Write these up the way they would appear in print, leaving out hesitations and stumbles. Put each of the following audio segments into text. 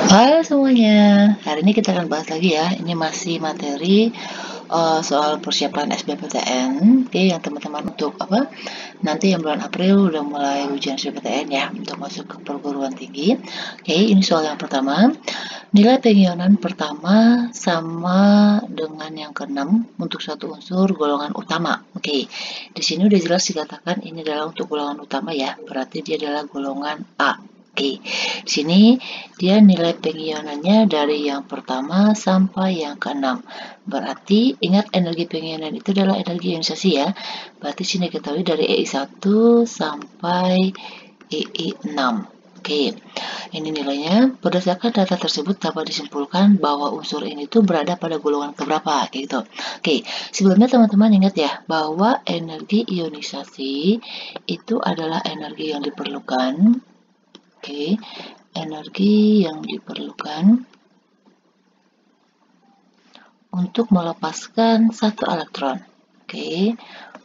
Halo semuanya, hari ini kita akan bahas lagi ya. Ini masih materi soal persiapan SBMPTN. Oke, yang teman-teman untuk apa? Nanti yang bulan April udah mulai ujian SBMPTN ya untuk masuk ke perguruan tinggi. Oke, ini soal yang pertama. Nilai pengionan pertama sama dengan yang keenam untuk satu unsur golongan utama. Oke, di sini udah jelas dikatakan ini adalah untuk golongan utama ya. Berarti dia adalah golongan A. Oke, di sini dia nilai pengionannya dari yang pertama sampai yang keenam. Berarti ingat energi pengionan itu adalah energi ionisasi ya. Berarti sini ketahui dari EI1 sampai EI6. Oke, ini nilainya. Berdasarkan data tersebut dapat disimpulkan bahwa unsur ini tuh berada pada golongan keberapa, kayak gitu. Oke, sebelumnya teman-teman ingat ya bahwa energi ionisasi itu adalah energi yang diperlukan. Oke, energi yang diperlukan untuk melepaskan satu elektron. Oke,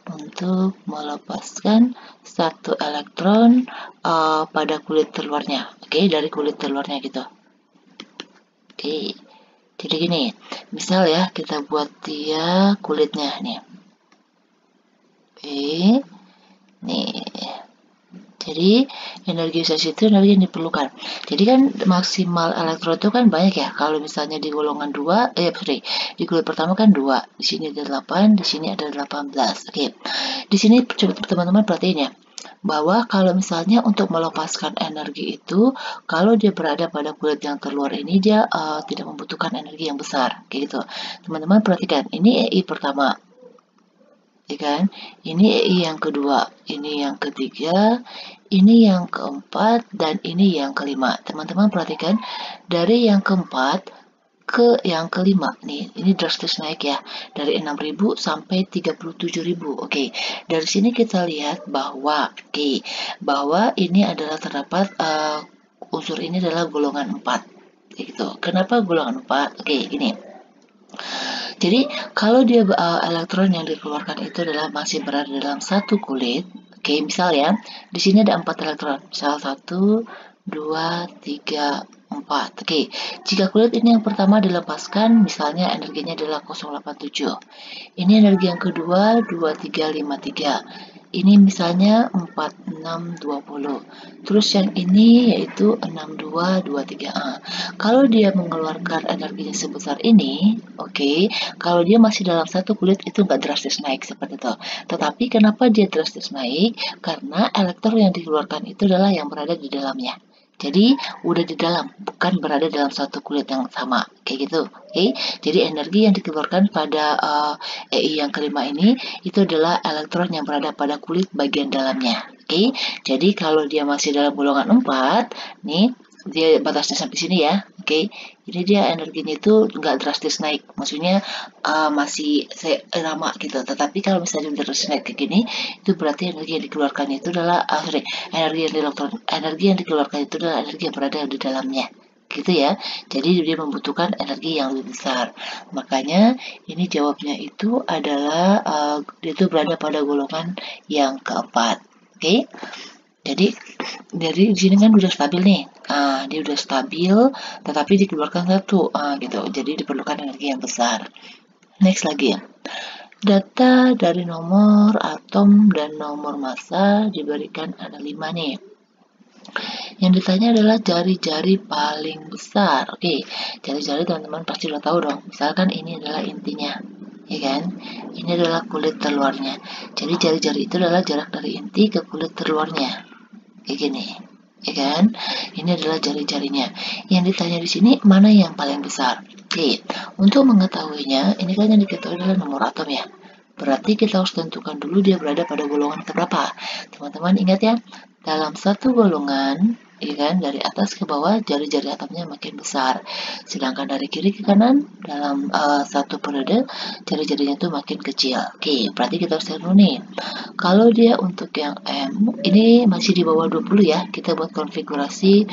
untuk melepaskan satu elektron pada kulit terluarnya. Oke, dari kulit terluarnya gitu. Oke, jadi gini, misal ya kita buat dia kulitnya nih. Oke, nih. Jadi energi ionisasi itu energi yang diperlukan. Jadi kan maksimal elektron itu kan banyak ya. Kalau misalnya di golongan 2, di kulit pertama kan 2. Di sini ada 8, di sini ada 18. Oke. Di sini coba teman-teman perhatiin ya. Bahwa kalau misalnya untuk melepaskan energi itu, kalau dia berada pada kulit yang terluar ini dia tidak membutuhkan energi yang besar, kayak gitu. Teman-teman perhatikan, ini EI pertama. Ya kan? Ini EI yang kedua, ini yang ketiga, ini yang keempat, dan ini yang kelima. Teman-teman perhatikan, dari yang keempat ke yang kelima nih, ini drastis naik ya, dari 6.000 sampai 37.000. Oke, dari sini kita lihat bahwa, bahwa ini adalah terdapat unsur ini adalah golongan 4. Gitu. Kenapa golongan 4? Oke, ini. Jadi kalau dia elektron yang dikeluarkan itu adalah masih berada dalam satu kulit, oke, misal ya, di sini ada 4 elektron, misal 1, 2, 3, 4. Oke, jika kulit ini yang pertama dilepaskan, misalnya energinya adalah 087. Ini energi yang kedua 2353. Ini misalnya 4620. Terus yang ini yaitu 6223A. Kalau dia mengeluarkan energinya sebesar ini, oke, kalau dia masih dalam satu kulit itu nggak drastis naik seperti itu. Tetapi kenapa dia drastis naik? Karena elektron yang dikeluarkan itu adalah yang berada di dalamnya. Jadi udah di dalam, bukan berada dalam satu kulit yang sama, kayak gitu. Oke, jadi energi yang dikeluarkan pada EI yang kelima ini itu adalah elektron yang berada pada kulit bagian dalamnya. Oke, jadi kalau dia masih dalam golongan 4, nih dia batasnya sampai sini ya. Oke, jadi dia energinya itu nggak drastis naik, maksudnya masih lama gitu. Tetapi kalau misalnya drastis naik kayak gini, itu berarti energi yang dikeluarkan itu adalah energi yang dikeluarkan itu adalah energi yang berada di dalamnya, gitu ya. Jadi dia membutuhkan energi yang lebih besar. Makanya ini jawabnya itu adalah dia itu berada pada golongan yang keempat. Oke. Jadi dari di sini kan udah stabil nih. Dia udah stabil tetapi dikeluarkan satu. Gitu. Jadi diperlukan energi yang besar. Next lagi ya. Data dari nomor atom dan nomor massa diberikan ada 5 nih. Yang ditanya adalah jari-jari paling besar. Oke, jari-jari teman-teman pasti udah tahu dong. Misalkan ini adalah intinya, ya kan? Ini adalah kulit terluarnya. Jadi jari-jari itu adalah jarak dari inti ke kulit terluarnya. Kayak gini, ya kan? Ini adalah jari-jarinya. Yang ditanya di sini mana yang paling besar? Oke, untuk mengetahuinya, ini kan yang diketahui adalah nomor atom ya. Berarti kita harus tentukan dulu dia berada pada golongan keberapa. Teman-teman ingat ya, dalam satu golongan, ya kan, dari atas ke bawah jari-jari atomnya makin besar. Sedangkan dari kiri ke kanan dalam satu periode jari-jarinya tuh makin kecil. Oke, berarti kita harus lihat dulu nih. Kalau dia untuk yang M, ini masih di bawah 20 ya. Kita buat konfigurasi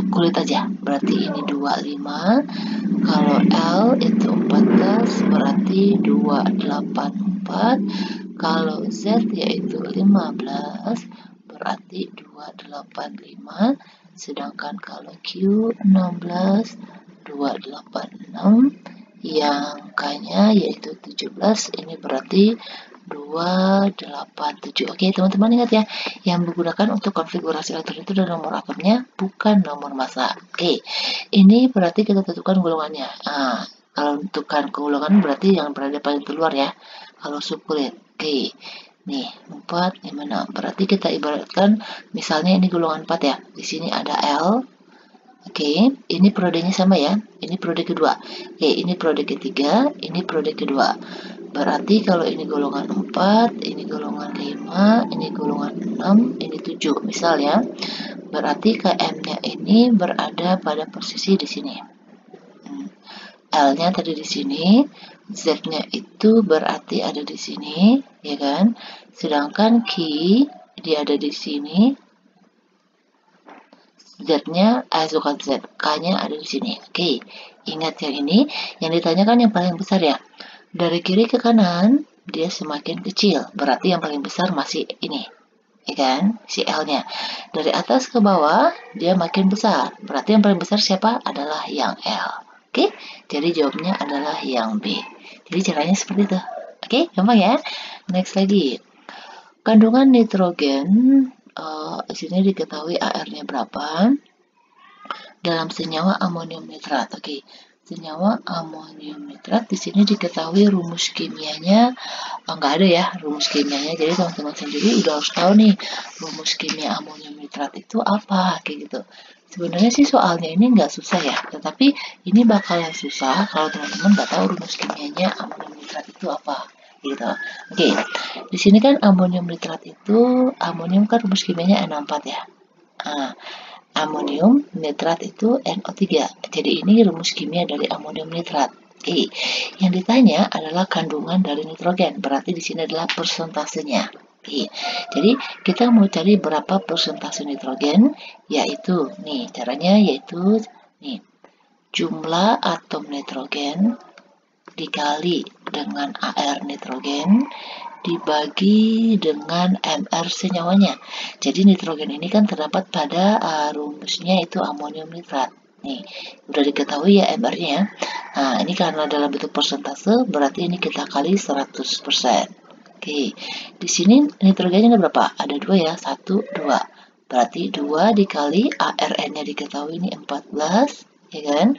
kulit aja. Berarti ini 25. Kalau L itu 14, berarti 284. Kalau Z yaitu 15, berarti 285, sedangkan kalau Q16 286, yang K-nya yaitu 17, ini berarti 287. Oke, teman-teman ingat ya, yang digunakan untuk konfigurasi elektron itu adalah nomor atomnya, bukan nomor massa. Oke, ini berarti kita tentukan golongannya. Nah, kalau tentukan golongan berarti yang berada paling keluar ya. Kalau subkulit. Oke, nih 4, 5, 6. Berarti kita ibaratkan misalnya ini golongan 4 ya. Di sini ada L. Oke, ini periodenya sama ya. Ini periode kedua. Oke, ini periode ketiga, ini periode kedua. Berarti kalau ini golongan 4, ini golongan 5, ini golongan 6, ini 7. Misal ya. Berarti KM-nya ini berada pada posisi di sini. L-nya tadi di sini, Z-nya itu berarti ada di sini, ya kan? Sedangkan Q dia ada di sini, Z-nya, bukan Z, K-nya ada di sini. Oke, ingat yang ini, yang ditanyakan yang paling besar ya. Dari kiri ke kanan, dia semakin kecil, berarti yang paling besar masih ini, ya kan? Si L-nya. Dari atas ke bawah, dia makin besar, berarti yang paling besar siapa? Adalah yang L. Oke, jadi jawabnya adalah yang B. Jadi caranya seperti itu. Oke, gampang ya. Next lagi. Kandungan nitrogen, di sini diketahui AR-nya berapa. Dalam senyawa amonium nitrat. Oke, senyawa amonium nitrat di sini diketahui rumus kimianya nggak ada ya rumus kimianya. Jadi teman-teman sendiri udah harus tahu nih rumus kimia amonium nitrat itu apa kayak gitu. Sebenarnya sih soalnya ini nggak susah ya, tetapi ini bakalan susah kalau teman-teman nggak tahu rumus kimianya amonium nitrat itu apa, gitu. Oke, di sini kan amonium nitrat itu, amonium kan rumus kimianya NO4 ya. Nah, amonium nitrat itu NO3. Jadi ini rumus kimia dari amonium nitrat. Oke, yang ditanya adalah kandungan dari nitrogen. Berarti di sini adalah persentasenya. Oke, jadi kita mau cari berapa persentase nitrogen, yaitu nih caranya yaitu nih jumlah atom nitrogen dikali dengan AR nitrogen dibagi dengan MR senyawanya. Jadi nitrogen ini kan terdapat pada rumusnya itu amonium nitrat. Nih, udah diketahui ya MR-nya. Nah, ini karena dalam bentuk persentase, berarti ini kita kali 100%. Oke, di sini nitrogennya ada berapa? Ada 2 ya, 1, 2. Berarti 2 dikali ARN-nya diketahui ini 14, ya kan?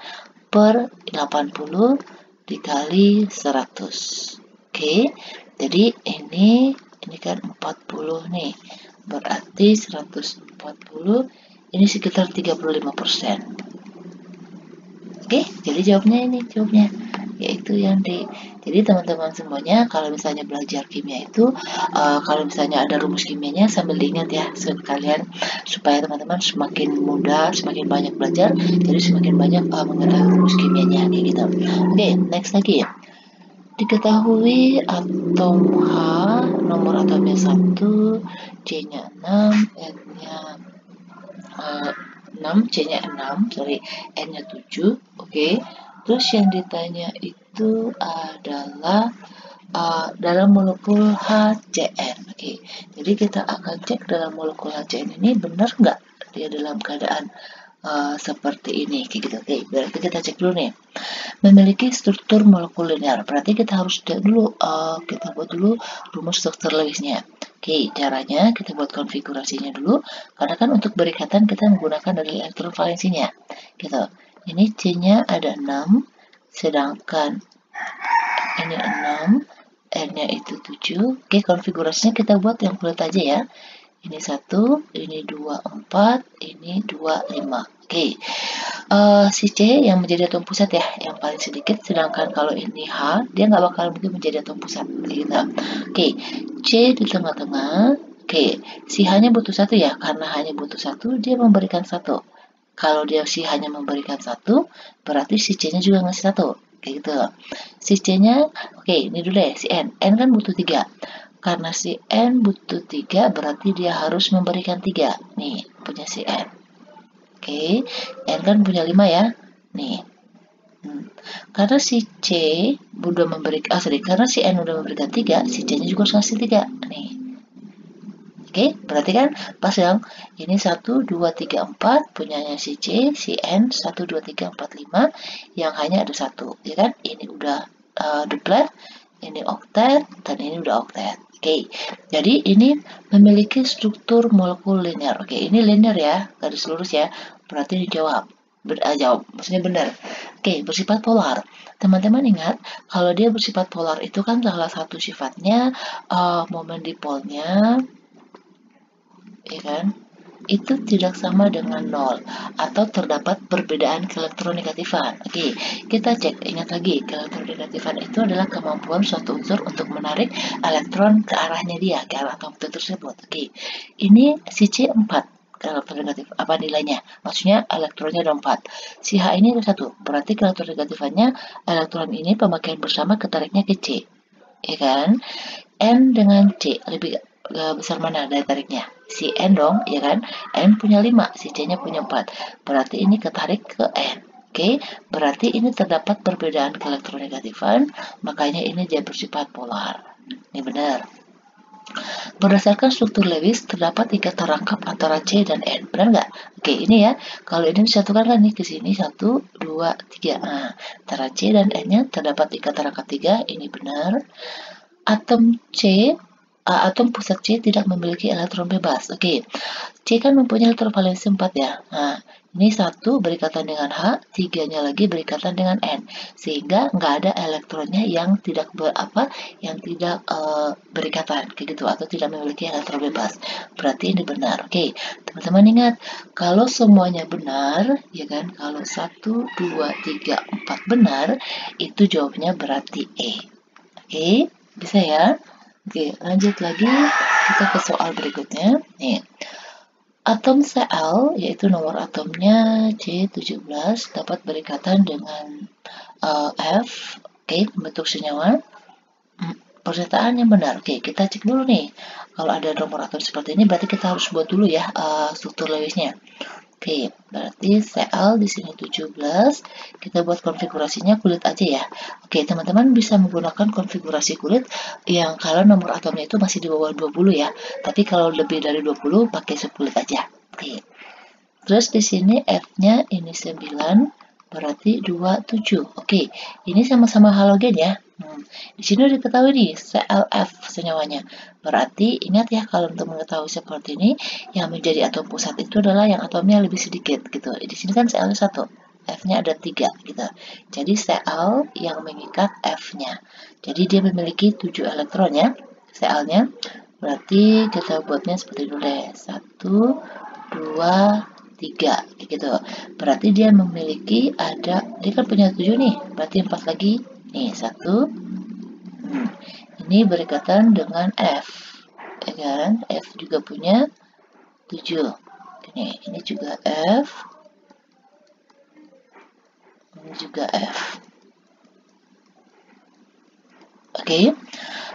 Per 80 dikali 100. Oke, jadi ini kan 40 nih. Berarti 140 ini sekitar 35%. Oke, jadi jawabnya yaitu yang D. Jadi teman-teman semuanya kalau misalnya belajar kimia itu kalau misalnya ada rumus kimianya sambil diingat ya sekalian supaya teman-teman semakin mudah, semakin banyak belajar, jadi semakin banyak mengetahui rumus kimianya kayak gitu. Oke, next lagi ya. Diketahui atom H nomor atomnya 1, C-nya 6, N-nya 6, C-nya 6, N-nya 7. Oke. Terus yang ditanya itu adalah dalam molekul HCN. Oke. Jadi kita akan cek dalam molekul HCN ini benar nggak dia dalam keadaan seperti ini kayak gitu. Oke, berarti kita cek dulu nih. Memiliki struktur molekul linear. Berarti kita harus cek dulu kita buat dulu rumus struktur Lewisnya. Oke, caranya kita buat konfigurasinya dulu. Karena kan untuk berikatan kita menggunakan dari elektron valensinya. Gitu. Ini C-nya ada 6, sedangkan ini 6, N-nya itu 7. Oke, konfigurasinya kita buat yang kulit aja ya. Ini 1, ini 2, 4, ini 2, 5. Oke, si C yang menjadi atom pusat ya, yang paling sedikit, sedangkan kalau ini H, dia nggak bakal mungkin menjadi atom pusat. Gitu. Oke, C di tengah-tengah. Oke, si H-nya butuh 1 ya, karena hanya butuh 1, dia memberikan 1. Kalau dia si hanya memberikan 1, berarti si C-nya juga ngasih 1. Kayak gitu. Si C-nya, oke, ini dulu ya, si N. N kan butuh 3. Karena si N butuh 3, berarti dia harus memberikan 3. Nih, punya si N. Oke, N kan punya 5 ya. Nih. Karena si C udah memberikan, karena si N udah memberikan 3, si C-nya juga harus ngasih 3. Nih. Oke, berarti kan pas yang ini 1, 2, 3, 4 punyanya si C, si N 1, 2, 3, 4, 5 yang hanya ada satu, ya kan? Ini udah duplet, ini oktet, dan ini udah oktet. Oke, jadi ini memiliki struktur molekul linear. Oke, ini linear ya, garis lurus ya. Berarti dijawab. Jawab, maksudnya benar. Oke, bersifat polar. Teman-teman ingat, kalau dia bersifat polar itu kan salah satu sifatnya momen dipolnya, ya kan? Itu tidak sama dengan nol atau terdapat perbedaan keelektronegatifan. Oke, kita cek, ingat lagi, keelektronegatifan itu adalah kemampuan suatu unsur untuk menarik elektron ke arahnya dia, ke arah komputer tersebut. Oke, ini si C 4 keelektronegatif, apa nilainya? Maksudnya elektronnya ada 4. Si H ini ada 1, berarti keelektronegatifannya elektron ini pemakaian bersama ketariknya ke C, ya kan? N dengan C lebih besar mana daya tariknya? Si N dong, ya kan? N punya 5, si C-nya punya 4. Berarti ini ketarik ke N. Oke, berarti ini terdapat perbedaan keelektronegatifan, makanya ini dia bersifat polar. Ini benar. Berdasarkan struktur Lewis, terdapat ikatan rangkap antara C dan N. Benar nggak? Oke, ini ya. Kalau ini disatukan kan nih ke sini 1, 2, 3. Nah, antara C dan N-nya terdapat ikatan rangkap 3. Ini benar. Atom pusat C tidak memiliki elektron bebas. Oke, C kan mempunyai elektron valensi 4 ya. Nah, ini 1 berikatan dengan H, 3-nya lagi berikatan dengan N. Sehingga nggak ada elektronnya yang tidak berikatan, kayak gitu, atau tidak memiliki elektron bebas. Berarti ini benar. Oke, teman-teman ingat, kalau semuanya benar, ya kan, kalau 1, 2, 3, 4 benar, itu jawabnya berarti E. Oke, bisa ya? Oke, lanjut lagi, kita ke soal berikutnya. Nih, atom Cl, yaitu nomor atomnya C17, dapat berikatan dengan F, oke, membentuk senyawa. Pernyataan yang benar. Oke, kita cek dulu nih. Kalau ada nomor atom seperti ini, berarti kita harus buat dulu ya struktur Lewisnya. Oke, berarti Cl di sini 17. Kita buat konfigurasinya kulit aja ya. Oke, teman-teman bisa menggunakan konfigurasi kulit yang kalau nomor atomnya itu masih di bawah 20 ya. Tapi kalau lebih dari 20 pakai subkulit aja. Oke. Terus di sini F-nya ini 9, berarti 27. Oke, ini sama-sama halogen ya. Di sini udah diketahui nih ClF senyawanya. Berarti ingat ya, kalau untuk mengetahui seperti ini, yang menjadi atom pusat itu adalah yang atomnya lebih sedikit gitu. Di sini kan Cl 1, F-nya ada 3 gitu. Jadi Cl yang mengikat F-nya. Jadi dia memiliki 7 elektron ya, Cl-nya. Berarti kita buatnya seperti itu deh. 1, 2, 3 gitu. Berarti dia memiliki dia kan punya 7 nih, berarti 4 lagi. Nih, 1. Ini berikatan dengan F. Ya kan? F juga punya 7. Ini juga F. Ini juga F. Oke.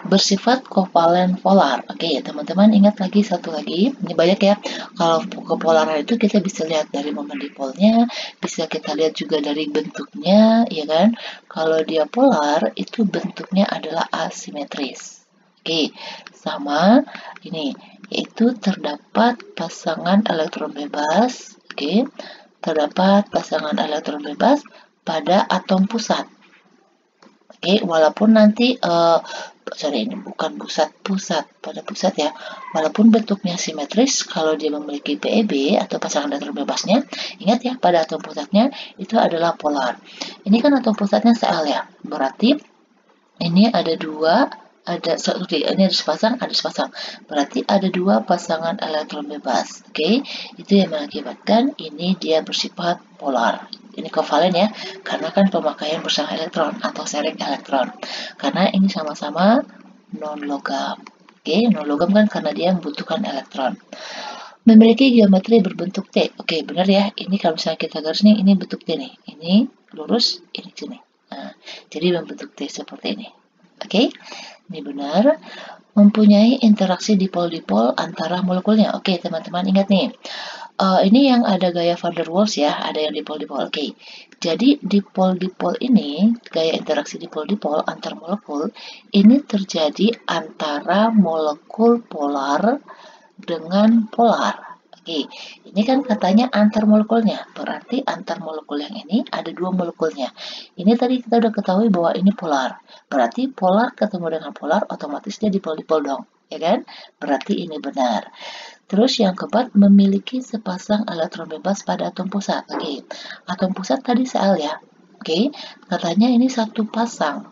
Bersifat kovalen polar. Oke, teman-teman ingat lagi satu lagi. Ini banyak ya. Kalau kepolaran itu kita bisa lihat dari momen dipolnya, bisa kita lihat juga dari bentuknya, ya kan? Kalau dia polar itu bentuknya adalah asimetris. Oke, sama ini, yaitu terdapat pasangan elektron bebas. Oke, terdapat pasangan elektron bebas pada atom pusat. Oke, walaupun nanti ini bukan pusat pada pusat ya. Walaupun bentuknya simetris, kalau dia memiliki PEB atau pasangan elektron bebasnya, ingat ya, pada atom pusatnya itu adalah polar. Ini kan atom pusatnya Cl ya. Berarti ini ada ini ada sepasang. Berarti ada 2 pasangan elektron bebas. Oke, itu yang mengakibatkan ini dia bersifat polar. Ini kovalen ya, karena kan pemakaian bersama elektron atau sharing elektron. Karena ini sama-sama non-logam. Oke, non-logam kan karena dia membutuhkan elektron. Memiliki geometri berbentuk T. Oke, benar ya. Ini kalau misalnya kita garis nih, ini bentuk T nih. Ini lurus, ini sini. Nah, jadi membentuk T seperti ini. Oke, ini benar. Mempunyai interaksi dipol-dipol antara molekulnya. Oke, teman-teman ingat nih. Ini yang ada gaya van der Waals ya, ada yang dipol-dipol. Oke, jadi dipol-dipol ini, gaya interaksi dipol-dipol antar molekul, ini terjadi antara molekul polar dengan polar. Oke, ini kan katanya antar molekulnya, berarti antar molekul yang ini ada 2 molekulnya. Ini tadi kita udah ketahui bahwa ini polar, berarti polar ketemu dengan polar otomatis dia dipol-dipol dong, ya kan? Berarti ini benar. Terus yang keempat, memiliki sepasang elektron bebas pada atom pusat. Oke, atom pusat tadi Cl ya. Oke, katanya ini satu pasang.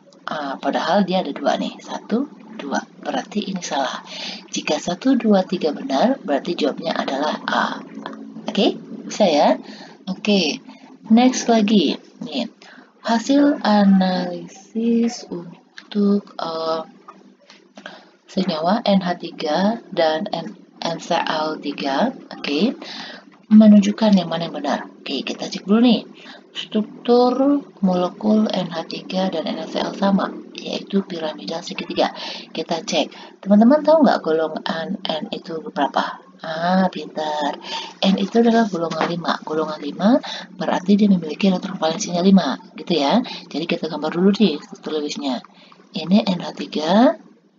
Padahal dia ada 2 nih, 1, 2. Berarti ini salah. Jika 1, 2, 3 benar, berarti jawabnya adalah A. Oke, bisa ya? Oke, next lagi. Nih, hasil analisis untuk senyawa NH3 dan NCl3, oke, menunjukkan yang mana yang benar. Oke, kita cek dulu nih. Struktur molekul NH3 dan NaCl sama, yaitu piramida segitiga. Kita cek. Teman-teman tahu nggak golongan N itu berapa? Pintar. N itu adalah golongan 5. Golongan 5 berarti dia memiliki elektron valensinya 5, gitu ya. Jadi kita gambar dulu nih struktur Lewisnya. Ini NH3,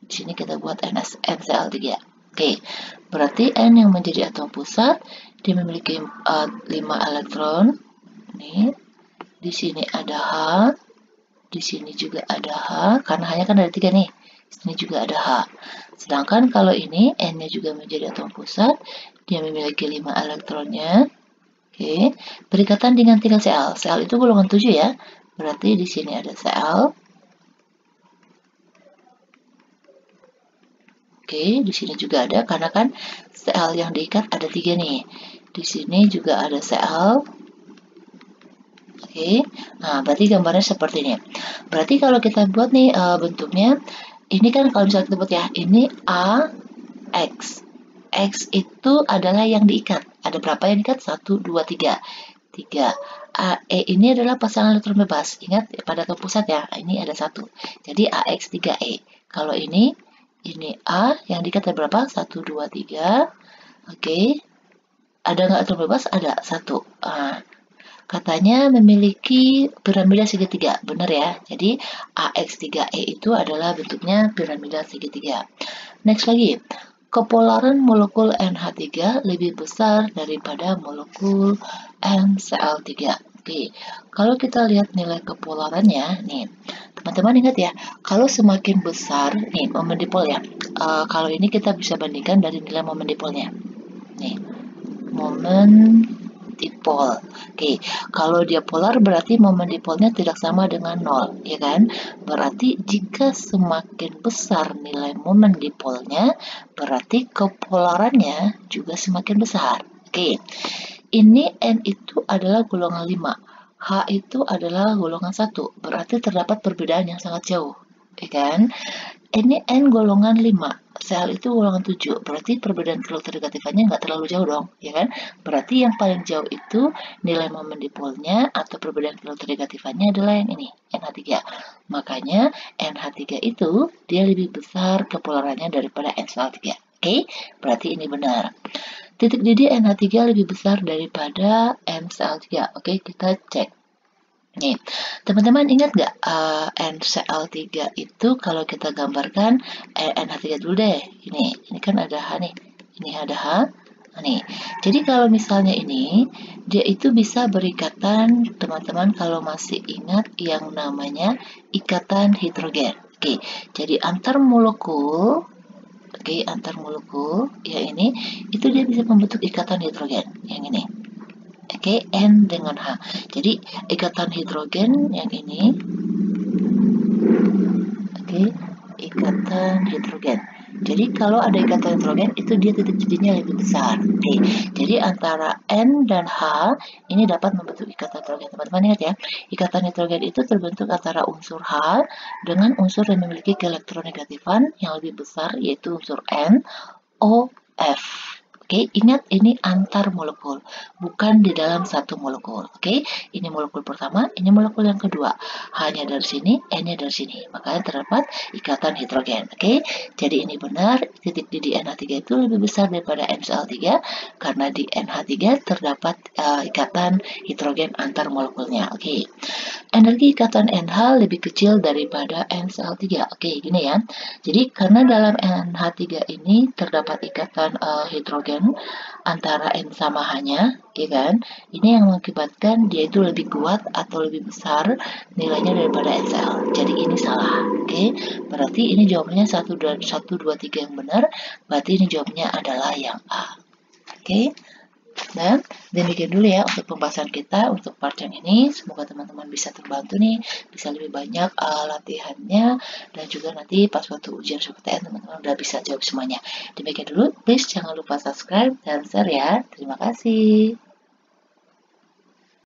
di sini kita buat NaCl3. Oke, berarti N yang menjadi atom pusat, dia memiliki 5 elektron. Nih, di sini ada H, di sini juga ada H, karena H-nya kan ada 3 nih. Di sini juga ada H. Sedangkan kalau ini N-nya juga menjadi atom pusat, dia memiliki 5 elektronnya. Oke, berikatan dengan 3 Cl. Cl itu golongan 7 ya. Berarti di sini ada Cl. Oke, di sini juga ada karena kan Cl yang diikat ada 3 nih. Di sini juga ada Cl. Oke, nah berarti gambarnya seperti ini. Berarti kalau kita buat nih bentuknya, ini kan kalau misalnya kita buat ya, ini A, X. X itu adalah yang diikat. Ada berapa yang diikat? 1, 2, 3. 3. E ini adalah pasangan elektron bebas. Ingat pada atom pusat ya, ini ada 1. Jadi AX3E. Kalau ini A yang diikat ada berapa? 1, 2, 3. Oke. Ada nggak elektron bebas? Ada 1. Katanya memiliki piramida segitiga, benar ya? Jadi AX3E itu adalah bentuknya piramida segitiga. Next lagi, kepolaran molekul NH3 lebih besar daripada molekul NCl3. Oke, kalau kita lihat nilai kepolarannya, nih, teman-teman ingat ya, kalau semakin besar, nih, momen dipol ya, kalau ini kita bisa bandingkan dari nilai momen dipolnya. Nih, momen dipol. Oke, kalau dia polar berarti momen dipolnya tidak sama dengan 0, ya kan? Berarti jika semakin besar nilai momen dipolnya, berarti kepolarannya juga semakin besar. Oke, ini N itu adalah golongan 5, H itu adalah golongan 1, berarti terdapat perbedaan yang sangat jauh, ya kan? Ini N golongan 5, Cl itu golongan 7, berarti perbedaan kiloterdekatifannya nggak terlalu jauh dong, ya kan? Berarti yang paling jauh itu nilai momen dipolnya atau perbedaan kiloterdekatifannya adalah yang ini, NH3. Makanya NH3 itu dia lebih besar kepolarannya daripada NCl3. Oke, berarti ini benar. Titik didih NH3 lebih besar daripada NCl3. Oke, kita cek. Nih, teman-teman ingat nggak NCl3 itu kalau kita gambarkan NH3 dulu deh. Ini kan ada H nih. Ini ada H. Nih, jadi kalau misalnya ini dia itu bisa berikatan, teman-teman kalau masih ingat yang namanya ikatan hidrogen. Oke, jadi antar molekul, ya ini itu dia bisa membentuk ikatan hidrogen yang ini. Oke, N dengan H. Jadi ikatan hidrogen yang ini. Oke, ikatan hidrogen. Jadi kalau ada ikatan hidrogen itu dia titik didihnya lebih besar. Oke, jadi antara N dan H ini dapat membentuk ikatan hidrogen. Teman-teman ingat ya, ikatan hidrogen itu terbentuk antara unsur H dengan unsur yang memiliki elektronegatifan yang lebih besar yaitu unsur N, O, F. Oke, ingat ini antar molekul, bukan di dalam satu molekul. Oke, ini molekul pertama, ini molekul yang kedua. H-nya dari sini, N-nya dari sini. Makanya terdapat ikatan hidrogen. Oke, jadi ini benar, titik didih NH3 itu lebih besar daripada NCl3 karena di NH3 terdapat ikatan hidrogen antar molekulnya. Oke, energi ikatan NH lebih kecil daripada NCl3. Oke, gini ya. Jadi karena dalam NH3 ini terdapat ikatan hidrogen antara N sama H-nya, ya kan? Ini yang mengakibatkan dia itu lebih kuat atau lebih besar nilainya daripada NCl. Jadi ini salah. Oke. Berarti ini jawabannya 1 2 3 yang benar. Berarti ini jawabannya adalah yang A. Oke. Dan demikian dulu ya untuk pembahasan kita untuk part yang ini. Semoga teman-teman bisa terbantu nih, bisa lebih banyak latihannya, dan juga nanti pas waktu ujian SBMPTN teman-teman udah bisa jawab semuanya. Demikian dulu, please jangan lupa subscribe dan share ya. Terima kasih.